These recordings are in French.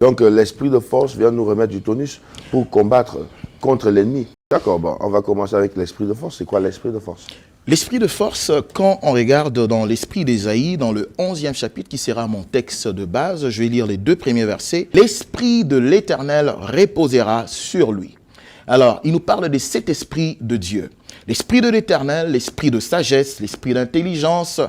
Donc l'esprit de force vient nous remettre du tonus pour combattre contre l'ennemi. D'accord, bon, on va commencer avec l'esprit de force. C'est quoi l'esprit de force? L'esprit de force, quand on regarde dans l'esprit d'Ésaïe, dans le 11e chapitre, qui sera mon texte de base, je vais lire les 2 premiers versets. « L'esprit de l'Éternel reposera sur lui ». Alors, il nous parle de cet esprit de Dieu. L'esprit de l'Éternel, l'esprit de sagesse, l'esprit d'intelligence,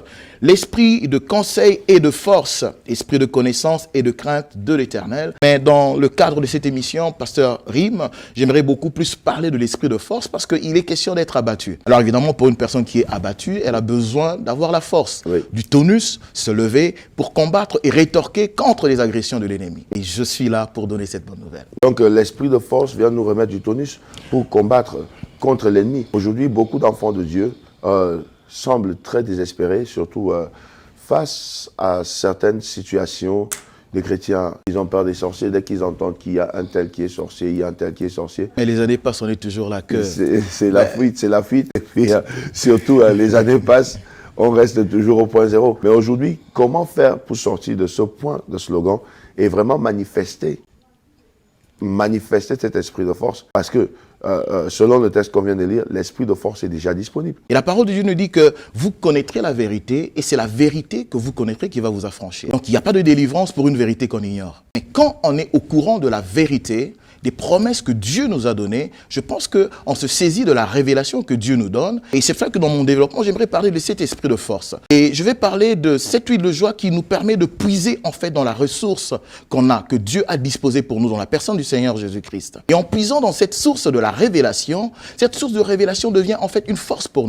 l'esprit de conseil et de force, l'esprit de connaissance et de crainte de l'Éternel. Mais dans le cadre de cette émission, Pasteur Rim, j'aimerais beaucoup plus parler de l'esprit de force parce qu'il est question d'être abattu. Alors évidemment, pour une personne qui est abattue, elle a besoin d'avoir la force, du tonus, se lever pour combattre et rétorquer contre les agressions de l'ennemi. Et je suis là pour donner cette bonne nouvelle. Donc l'esprit de force vient nous remettre du tonus pour combattre contre l'ennemi. Aujourd'hui, beaucoup d'enfants de Dieu semblent très désespérés, surtout face à certaines situations. Les chrétiens, ils ont peur des sorciers. Dès qu'ils entendent qu'il y a un tel qui est sorcier, il y a un tel qui est sorcier. Mais les années passent, on est toujours là que... C'est la fuite, c'est la fuite. Et puis surtout, les années passent, on reste toujours au point zéro. Mais aujourd'hui, comment faire pour sortir de ce point de slogan et vraiment manifester cet esprit de force? Parce que selon le texte qu'on vient de lire, l'esprit de force est déjà disponible. Et la parole de Dieu nous dit que vous connaîtrez la vérité et c'est la vérité que vous connaîtrez qui va vous affranchir. Donc il n'y a pas de délivrance pour une vérité qu'on ignore. Mais quand on est au courant de la vérité, des promesses que Dieu nous a données, je pense qu'on se saisit de la révélation que Dieu nous donne. Et c'est fait que dans mon développement, j'aimerais parler de cet esprit de force. Et je vais parler de cette huile de joie qui nous permet de puiser en fait dans la ressource qu'on a, que Dieu a disposée pour nous dans la personne du Seigneur Jésus-Christ. Et en puisant dans cette source de la révélation, cette source de révélation devient en fait une force pour nous.